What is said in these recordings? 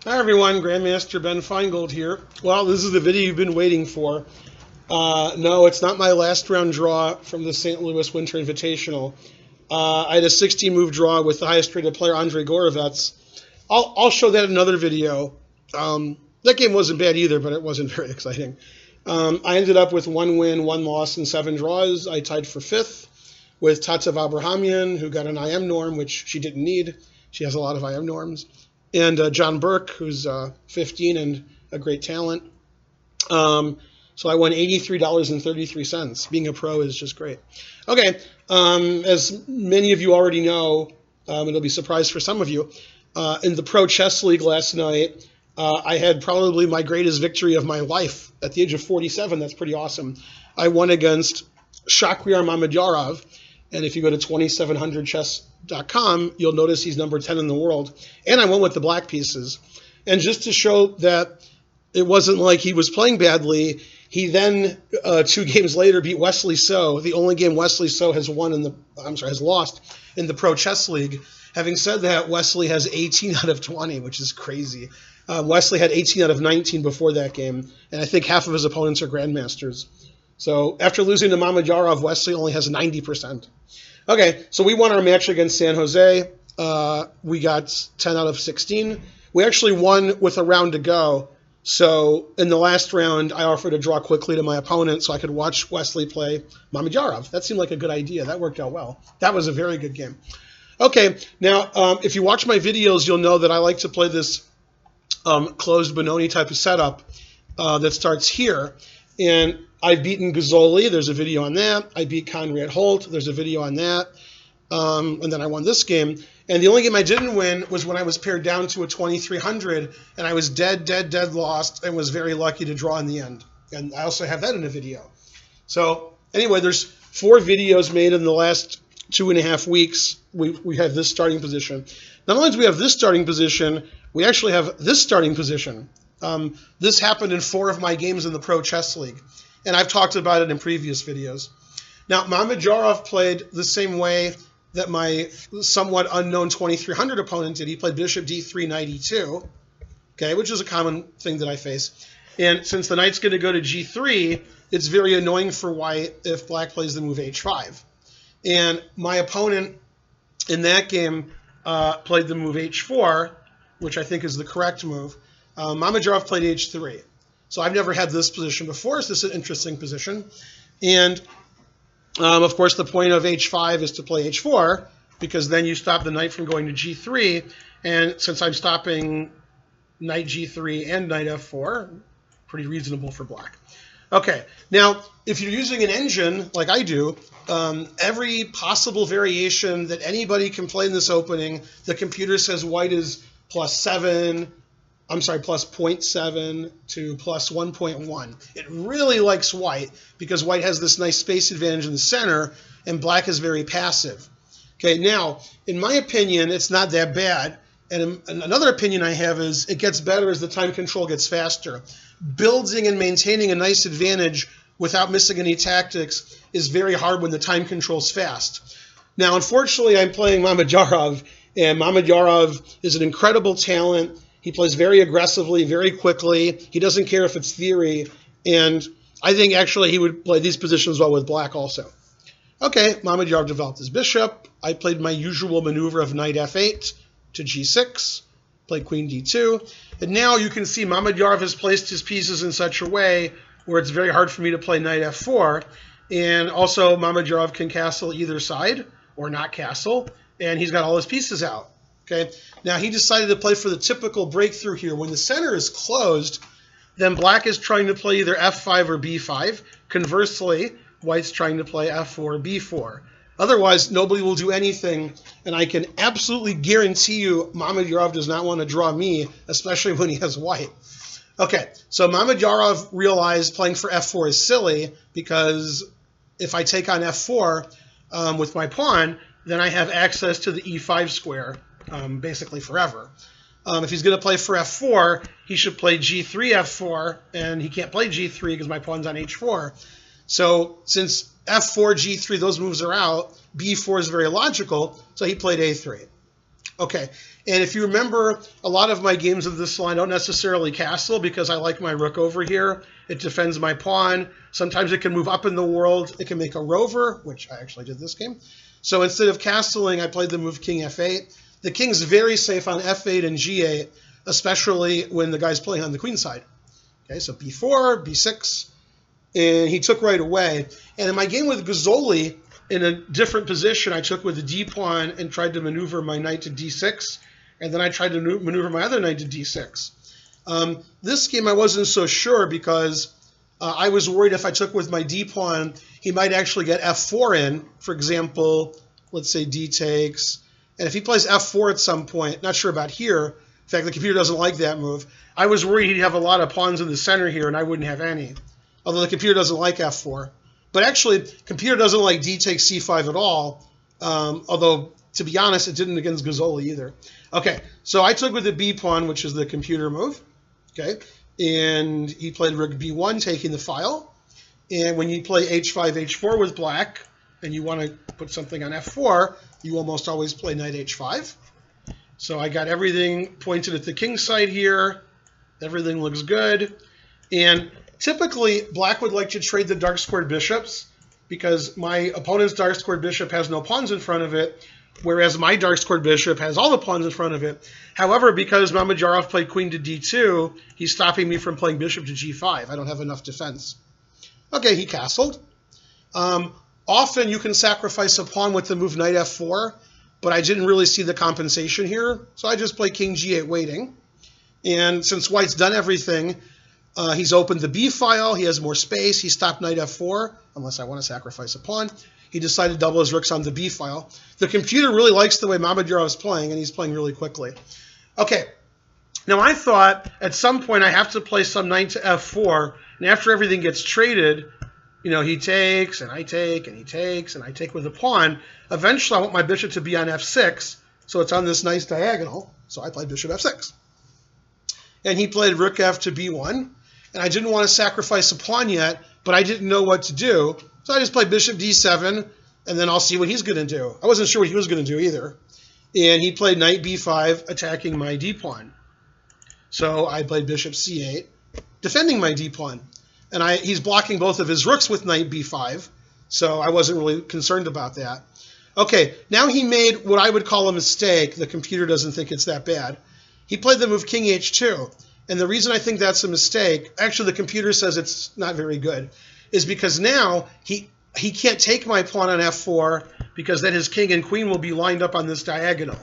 Hi everyone, Grandmaster Ben Finegold here. Well, this is the video you've been waiting for. No, it's not my last round draw from the St. Louis Winter Invitational. I had a 16-move draw with the highest rated player, Andre Gorovets. I'll show that in another video. That game wasn't bad either, but it wasn't very exciting. I ended up with 1 win, 1 loss, and 7 draws. I tied for 5th with Tata Abrahamian, who got an IM norm, which she didn't need. She has a lot of IM norms. And John Burke, who's 15 and a great talent. So I won $83.33. Being a pro is just great. Okay, as many of you already know, it'll be a surprise for some of you, in the Pro Chess League last night, I had probably my greatest victory of my life at the age of 47. That's pretty awesome. I won against Shakhriyar Mamedyarov, and if you go to 2700chess.com, you'll notice he's number 10 in the world. And I won with the black pieces. And just to show that it wasn't like he was playing badly, he then 2 games later beat Wesley So, the only game Wesley So has lost in the Pro Chess League. Having said that, Wesley has 18 out of 20, which is crazy. Wesley had 18 out of 19 before that game, and I think half of his opponents are grandmasters. So after losing to Mamedyarov, Wesley only has 90%. Okay, so we won our match against San Jose. We got 10 out of 16. We actually won with a round to go. So in the last round, I offered to draw quickly to my opponent so I could watch Wesley play Mamedyarov. That seemed like a good idea. That worked out well. That was a very good game. Okay, now if you watch my videos, you'll know that I like to play this closed Benoni type of setup that starts here. And I've beaten Gazzoli. There's a video on that. I beat Conrad Holt. There's a video on that. And then I won this game. And the only game I didn't win was when I was pared down to a 2300, and I was dead lost, and was very lucky to draw in the end. And I also have that in a video. So anyway, there's 4 videos made in the last 2.5 weeks. We have this starting position. Not only do we have this starting position, we actually have this starting position. This happened in 4 of my games in the Pro Chess League, and I've talked about it in previous videos. Now, Mamedyarov played the same way that my somewhat unknown 2300 opponent did. He played bishop d3, knight e2, okay, which is a common thing that I face. And since the knight's going to go to g3, it's very annoying for white if black plays the move h5. And my opponent in that game played the move h4, which I think is the correct move. Mamedyarov played h3. So I've never had this position before, so this is an interesting position. And, of course, the point of h5 is to play h4, because then you stop the knight from going to g3. And since I'm stopping knight g3 and knight f4, pretty reasonable for black. Okay, now, if you're using an engine like I do, every possible variation that anybody can play in this opening, the computer says white is plus 0.7 to plus 1.1. It really likes white because white has this nice space advantage in the center and black is very passive. Okay, now, in my opinion, it's not that bad. And another opinion I have is it gets better as the time control gets faster. Building and maintaining a nice advantage without missing any tactics is very hard when the time control's fast. Now, unfortunately, I'm playing Mamedyarov, and Mamedyarov is an incredible talent. He plays very aggressively, very quickly. He doesn't care if it's theory. And I think actually he would play these positions well with black also. Okay, Mamedyarov developed his bishop. I played my usual maneuver of knight f8 to g6, played queen d2. And now you can see Mamedyarov has placed his pieces in such a way where it's very hard for me to play knight f4. And also Mamedyarov can castle either side or not castle. And he's got all his pieces out. Okay. Now he decided to play for the typical breakthrough here. When the center is closed, then black is trying to play either f5 or b5. Conversely, white's trying to play f4 or b4. Otherwise, nobody will do anything, and I can absolutely guarantee you Mamedyarov does not want to draw me, especially when he has white. Okay, so Mamedyarov realized playing for f4 is silly because if I take on f4 with my pawn, then I have access to the e5 square. Basically forever. If he's going to play for f4, he should play g3, f4, and he can't play g3 because my pawn's on h4. So since f4, g3, those moves are out, b4 is very logical, so he played a3. Okay, and if you remember, a lot of my games of this line don't necessarily castle because I like my rook over here. It defends my pawn. Sometimes it can move up in the world. It can make a rover, which I actually did this game. So instead of castling, I played the move king f8. The king's very safe on f8 and g8, especially when the guy's playing on the queen side. Okay, so b4, b6, and he took right away. And in my game with Gazzoli, in a different position, I took with the d pawn and tried to maneuver my knight to d6, and then I tried to maneuver my other knight to d6. This game I wasn't so sure because I was worried if I took with my d pawn, he might actually get f4 in. For example, let's say d takes, and if he plays f4 at some point, not sure about here. In fact, the computer doesn't like that move. I was worried he'd have a lot of pawns in the center here, and I wouldn't have any. Although the computer doesn't like f4. But actually, computer doesn't like d takes c5 at all, although, to be honest, it didn't against Gazzoli either. Okay, so I took with the b pawn, which is the computer move. Okay, and he played rook b1, taking the file. And when you play h5, h4 with black, and you want to put something on f4, you almost always play knight h5. So I got everything pointed at the king side here. Everything looks good. And typically, black would like to trade the dark squared bishops because my opponent's dark squared bishop has no pawns in front of it, whereas my dark squared bishop has all the pawns in front of it. However, because Mamedyarov played queen to d2, he's stopping me from playing bishop to g5. I don't have enough defense. Okay, he castled. Often you can sacrifice a pawn with the move knight f4, but I didn't really see the compensation here, so I just play king g8 waiting. And since white's done everything, he's opened the b file, he has more space, he stopped knight f4, unless I want to sacrifice a pawn. He decided to double his rooks on the b file. The computer really likes the way Mamedyarov's playing, and he's playing really quickly. Okay, now I thought at some point I have to play some knight to f4, and after everything gets traded, you know, he takes, and I take, and he takes, and I take with a pawn. Eventually I want my bishop to be on f6, so it's on this nice diagonal, so I played bishop f6. And he played rook f to b1, and I didn't want to sacrifice a pawn yet, but I didn't know what to do. So I just played bishop d7, and then I'll see what he's going to do. I wasn't sure what he was going to do either. And he played knight b5, attacking my d pawn. So I played bishop c8, defending my d pawn. And he's blocking both of his rooks with knight b5, so I wasn't really concerned about that. Okay, now he made what I would call a mistake. The computer doesn't think it's that bad. He played the move king h2. And the reason I think that's a mistake, actually the computer says it's not very good, is because now he can't take my pawn on f4 because then his king and queen will be lined up on this diagonal.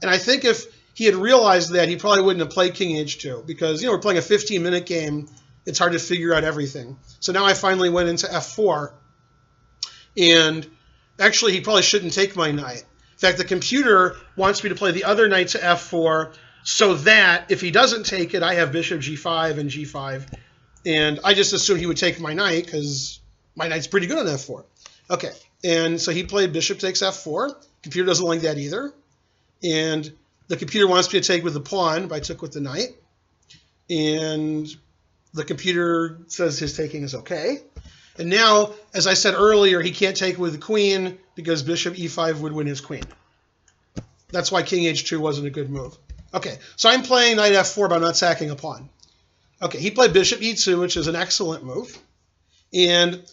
And I think if he had realized that, he probably wouldn't have played king h2 because, you know, we're playing a 15-minute game. It's hard to figure out everything. So now I finally went into f4. And actually, he probably shouldn't take my knight. In fact, the computer wants me to play the other knight to f4 so that if he doesn't take it, I have bishop g5 and g5. And I just assumed he would take my knight because my knight's pretty good on f4. Okay, and so he played bishop takes f4. Computer doesn't like that either. And the computer wants me to take with the pawn, but I took with the knight. And the computer says his taking is okay. And now, as I said earlier, he can't take with the queen because bishop e5 would win his queen. That's why king h2 wasn't a good move. Okay, so I'm playing knight f4, but I'm not sacking a pawn. Okay, he played bishop e2, which is an excellent move. And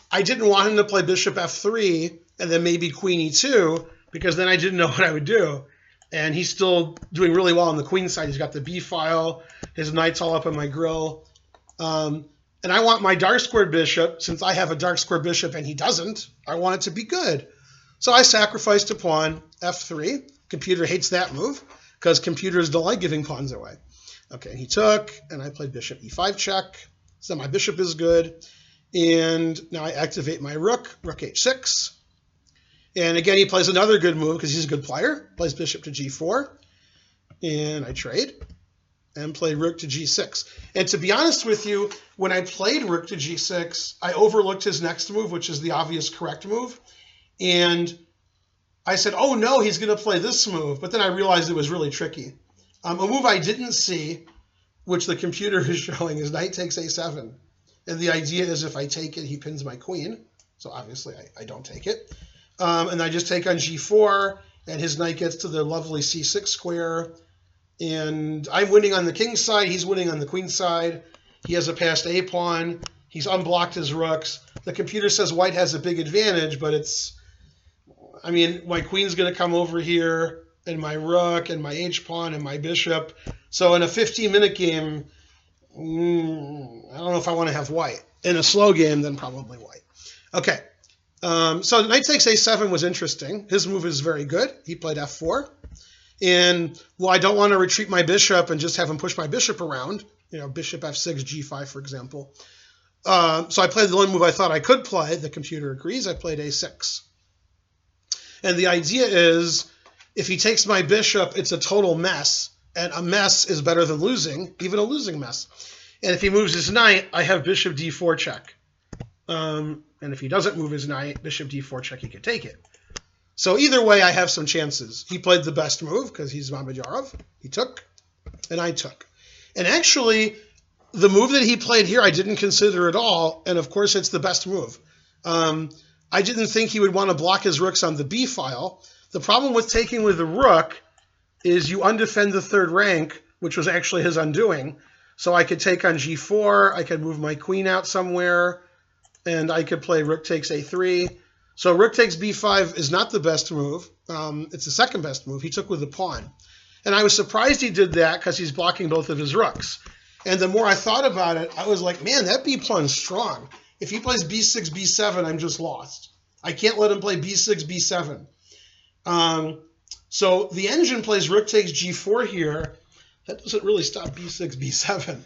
I didn't want him to play bishop f3 and then maybe queen e2 because then I didn't know what I would do. And he's still doing really well on the queen side. He's got the b file. His knight's all up in my grill. And I want my dark squared bishop, since I have a dark squared bishop and he doesn't, I want it to be good. So I sacrificed a pawn, f3. Computer hates that move because computers don't like giving pawns away. Okay, he took, and I played bishop e5 check. So my bishop is good. And now I activate my rook, rook h6. And again, he plays another good move because he's a good player. Plays bishop to g4. And I trade and play rook to g6. And to be honest with you, when I played rook to g6, I overlooked his next move, which is the obvious correct move. And I said, oh no, he's going to play this move. But then I realized it was really tricky. A move I didn't see, which the computer is showing, is knight takes a7. And the idea is if I take it, he pins my queen. So obviously I don't take it. And I just take on g4. and his knight gets to the lovely c6 square. And I'm winning on the king side. He's winning on the queen side. He has a passed a pawn. He's unblocked his rooks. The computer says white has a big advantage, but I mean, my queen's going to come over here, and my rook, and my h-pawn, and my bishop. So in a 15-minute game, I don't know if I want to have white. In a slow game, then probably white. Okay. So knight takes a7 was interesting. His move is very good. He played f4. And, well, I don't want to retreat my bishop and just have him push my bishop around. Bishop f6, g5, for example. So I played the only move I thought I could play. The computer agrees. I played a6. And the idea is, if he takes my bishop, it's a total mess. And a mess is better than losing, even a losing mess. And if he moves his knight, I have bishop d4 check. And if he doesn't move his knight, bishop d4 check, he could take it. So either way, I have some chances. He played the best move because he's Mamedyarov. He took, and I took. And actually, the move that he played here, I didn't consider at all. And of course, it's the best move. I didn't think he would want to block his rooks on the b file. The problem with taking with the rook is you undefend the third rank, which was actually his undoing. So I could take on g4. I could move my queen out somewhere. And I could play rook takes a3. So rook takes b5 is not the best move. It's the second best move. He took with the pawn. And I was surprised he did that because he's blocking both of his rooks. And the more I thought about it, I was like, man, that b pawn's strong. If he plays b6, b7, I'm just lost. I can't let him play b6, b7. So the engine plays rook takes g4 here. That doesn't really stop b6, b7.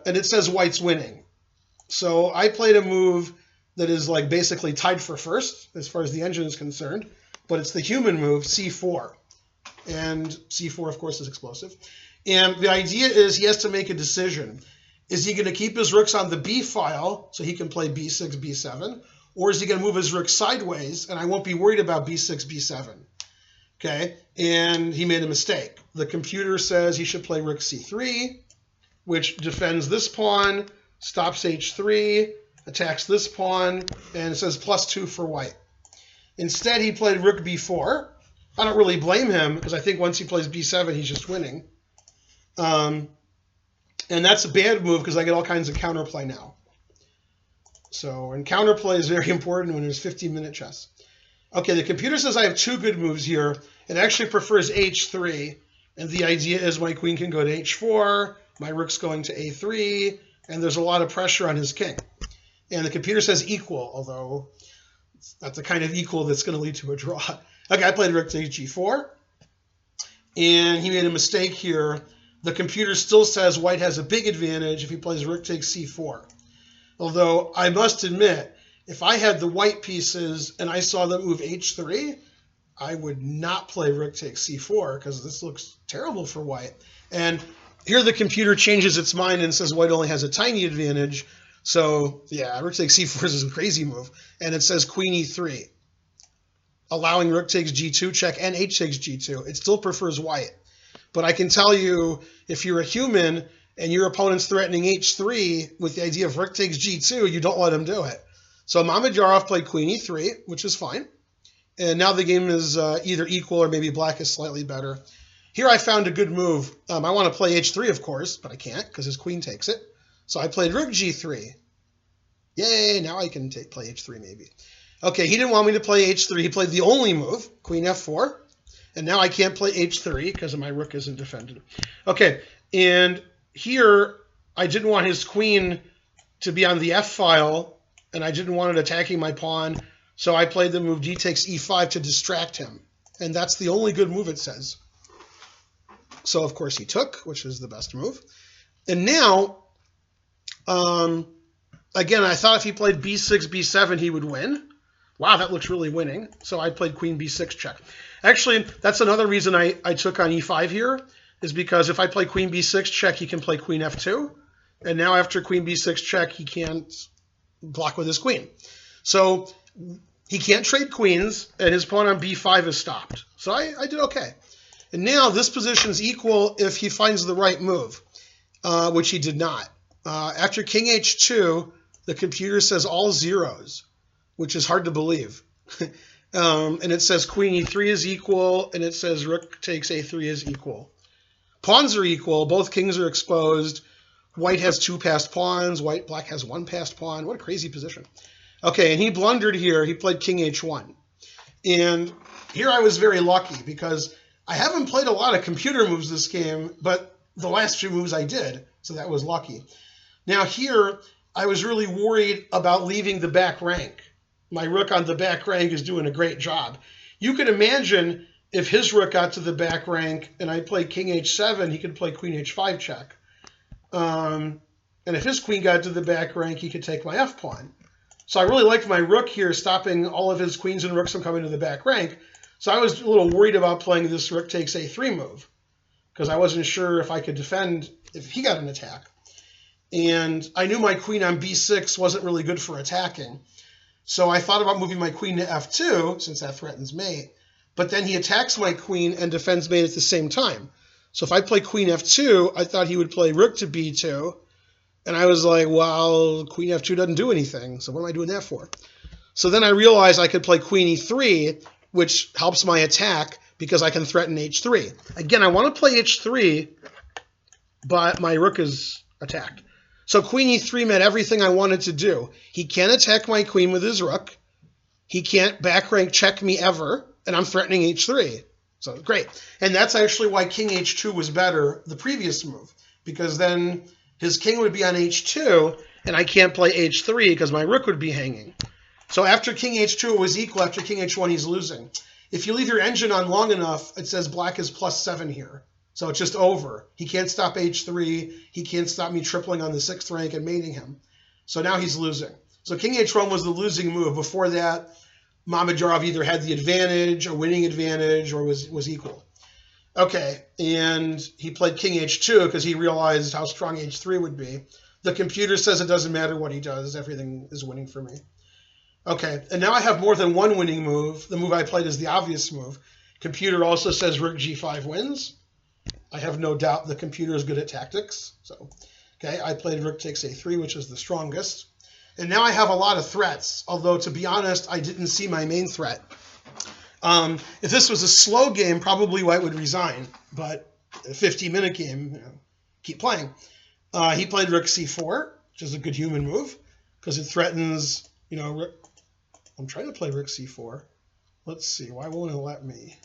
And it says white's winning. So I played a move that is like basically tied for first as far as the engine is concerned, but it's the human move, c4. And c4, of course, is explosive. And the idea is he has to make a decision. Is he going to keep his rooks on the b file so he can play b6, b7? Or is he going to move his rooks sideways and I won't be worried about b6, b7? Okay, and he made a mistake. The computer says he should play rook c3, which defends this pawn, stops h3, attacks this pawn, and it says +2 for white. Instead, he played rook b4. I don't really blame him because I think once he plays b7, he's just winning. And that's a bad move because I get all kinds of counterplay now. So, and counterplay is very important when there's 15-minute chess. Okay, the computer says I have two good moves here. It actually prefers h3, and the idea is my queen can go to h4, my rook's going to a3, and there's a lot of pressure on his king. And the computer says equal, although it's not the kind of equal that's going to lead to a draw. Okay, I played rook takes g4, and he made a mistake here. The computer still says white has a big advantage if he plays rook takes c4. Although I must admit, if I had the white pieces and I saw them move h3, I would not play rook takes c4 because this looks terrible for white. And here the computer changes its mind and says white only has a tiny advantage. So yeah, rook takes c4 is a crazy move. And it says queen e3, allowing rook takes g2 check and h takes g2. It still prefers white. But I can tell you, if you're a human and your opponent's threatening h3 with the idea of rook takes g2, you don't let him do it. So Mamedyarov played queen e3, which is fine. And now the game is either equal or maybe black is slightly better. Here I found a good move. I want to play h3, of course, but I can't because his queen takes it. So I played rook g3. Yay, now I can play h3 maybe. Okay, he didn't want me to play h3. He played the only move, queen f4. And now I can't play h3 because my rook isn't defended. Okay, and here I didn't want his queen to be on the f file, and I didn't want it attacking my pawn. So I played the move d takes e5 to distract him. And that's the only good move, it says. So, of course, he took, which is the best move. And now, again, I thought if he played b6, b7, he would win. Wow, that looks really winning. So I played queen b6 check. Actually, that's another reason I took on e5 here, is because if I play queen b6 check, he can play queen f2. And now after queen b6 check, he can't block with his queen. So he can't trade queens, and his pawn on b5 is stopped. So I did okay. And now this position is equal if he finds the right move, which he did not. After king h2, the computer says all zeros, which is hard to believe. And it says queen e3 is equal, and it says rook takes a3 is equal. Pawns are equal. Both kings are exposed. White has 2 passed pawns. Black has 1 passed pawn. What a crazy position. Okay, and he blundered here. He played king h1. And here I was very lucky because I haven't played a lot of computer moves this game, but the last few moves I did, so that was lucky. Now here, I was really worried about leaving the back rank. My rook on the back rank is doing a great job. You could imagine if his rook got to the back rank and I played king h7, he could play queen h5 check. And if his queen got to the back rank, he could take my f-pawn. So I really liked my rook here, stopping all of his queens and rooks from coming to the back rank. So I was a little worried about playing this rook takes a3 move because I wasn't sure if I could defend if he got an attack. And I knew my queen on b6 wasn't really good for attacking. So I thought about moving my queen to f2, since that threatens mate. But then he attacks my queen and defends mate at the same time. So if I play queen f2, I thought he would play rook to b2. And I was like, well, queen f2 doesn't do anything, so what am I doing that for? So then I realized I could play queen e3, which helps my attack because I can threaten h3. Again, I want to play h3, but my rook is attacked. So queen e3 meant everything I wanted to do. He can't attack my queen with his rook. He can't back rank check me ever, and I'm threatening h3. So great. And that's actually why king h2 was better, the previous move, because then his king would be on h2, and I can't play h3 because my rook would be hanging. So after king h2, it was equal. After king h1, he's losing. If you leave your engine on long enough, it says black is +7 here. So it's just over. He can't stop h3. He can't stop me tripling on the 6th rank and mating him. So now he's losing. So king h1 was the losing move. Before that, Mamedyarov either had the advantage, a winning advantage, or was equal. Okay, and he played king h2 because he realized how strong h3 would be. The computer says it doesn't matter what he does. Everything is winning for me. Okay, and now I have more than one winning move. The move I played is the obvious move. Computer also says rook g5 wins. I have no doubt the computer is good at tactics. So, okay, I played rook takes a3, which is the strongest. And now I have a lot of threats, although to be honest, I didn't see my main threat. If this was a slow game, probably White would resign. But a 50-minute game, keep playing. He played rook c4, which is a good human move, because it threatens, I'm trying to play rook c4. Let's see, why won't it let me?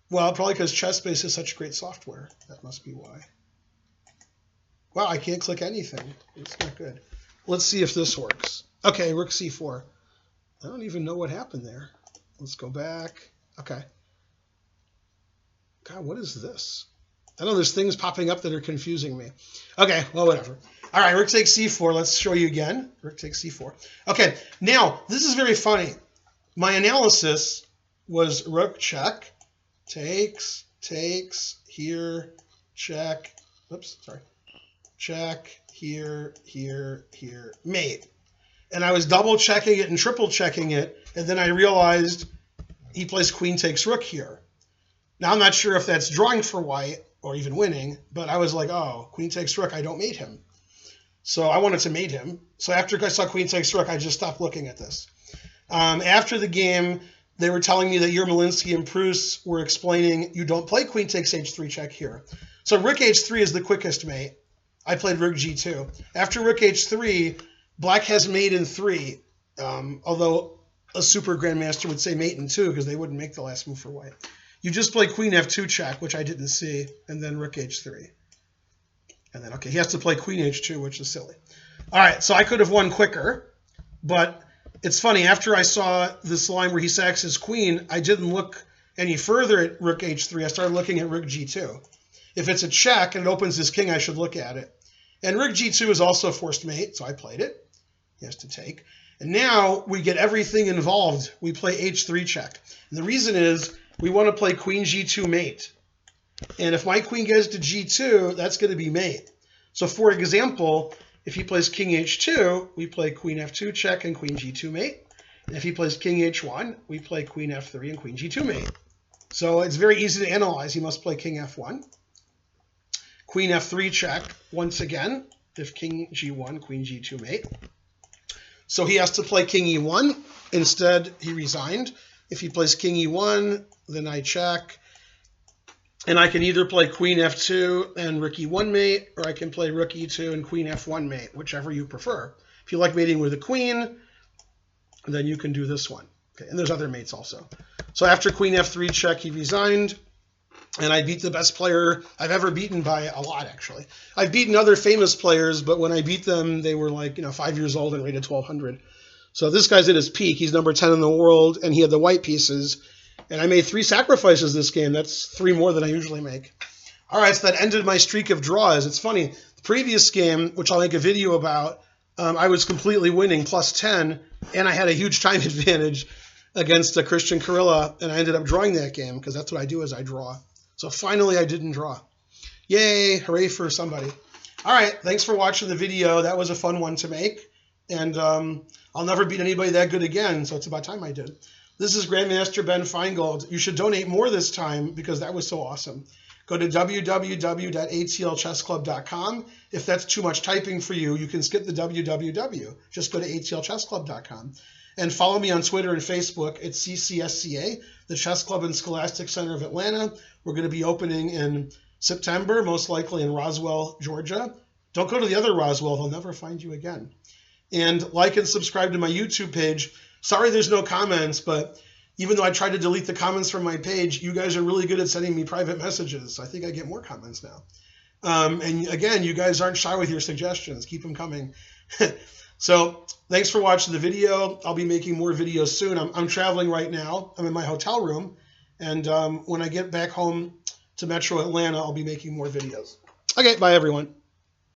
Well, probably because ChessBase is such great software. That must be why. Wow, I can't click anything. It's not good. Let's see if this works. Okay, rook c4. I don't even know what happened there. Let's go back. Okay. God, what is this? I know there's things popping up that are confusing me. Okay, well, whatever. All right, rook takes c4. Let's show you again. Rook takes c4. Okay, now, this is very funny. My analysis was rook check, takes, here, check. Oops, sorry. Check, here, mate. And I was double checking it and triple checking it, and then I realized he plays queen takes rook here. Now I'm not sure if that's drawing for White or even winning, but I was like, oh, queen takes rook, I don't mate him. So I wanted to mate him. So after I saw queen takes rook, I just stopped looking at this. After the game, they were telling me that Yermolinsky and Proust were explaining you don't play queen takes h3 check here. So rook h3 is the quickest mate. I played rook g2. After rook h3, black has mate in 3, although a super grandmaster would say mate in 2 because they wouldn't make the last move for White. You just play queen f2 check, which I didn't see, and then rook h3. And then, okay, he has to play queen h2, which is silly. All right, so I could have won quicker, but it's funny. After I saw this line where he sacks his queen, I didn't look any further at rook h3. I started looking at rook g2. If it's a check and it opens his king, I should look at it. And rook g2 is also a forced mate, so I played it. He has to take. And now we get everything involved. We play h3 check. And the reason is we want to play queen g2 mate. And if my queen gets to g2, that's going to be mate. So for example, if he plays king h2, we play queen f2 check and queen g2 mate. And if he plays king h1, we play queen f3 and queen g2 mate. So it's very easy to analyze. He must play king f1. Queen f3 check once again, if king g1, queen g2 mate. So he has to play king e1. Instead, he resigned. If he plays king e1, then I check. And I can either play queen f2 and rook e1 mate, or I can play rook e2 and queen f1 mate, whichever you prefer. If you like mating with a queen, then you can do this one. Okay, and there's other mates also. So after queen f3 check, he resigned. And I beat the best player I've ever beaten by a lot, actually. I've beaten other famous players, but when I beat them, they were like, 5 years old and rated 1,200. So this guy's at his peak. He's number 10 in the world, and he had the white pieces. And I made 3 sacrifices this game. That's 3 more than I usually make. All right, so that ended my streak of draws. It's funny. The previous game, which I'll make a video about, I was completely winning, plus 10, and I had a huge time advantage against Christian Kurilla, and I ended up drawing that game because that's what I do is I draw. So finally, I didn't draw. Yay, hooray for somebody. All right, thanks for watching the video. That was a fun one to make. And I'll never beat anybody that good again, so it's about time I did. This is Grandmaster Ben Finegold. You should donate more this time because that was so awesome. Go to www.atlchessclub.com. If that's too much typing for you, you can skip the www. Just go to atlchessclub.com. And follow me on Twitter and Facebook at CCSCA, the Chess Club and Scholastic Center of Atlanta. We're going to be opening in September, most likely in Roswell, Georgia. Don't go to the other Roswell. They'll never find you again. And like and subscribe to my YouTube page. Sorry there's no comments, but even though I tried to delete the comments from my page, you guys are really good at sending me private messages. I think I get more comments now. And again, you guys aren't shy with your suggestions. Keep them coming. So thanks for watching the video. I'll be making more videos soon. I'm traveling right now. I'm in my hotel room. And when I get back home to Metro Atlanta, I'll be making more videos. Okay, bye, everyone.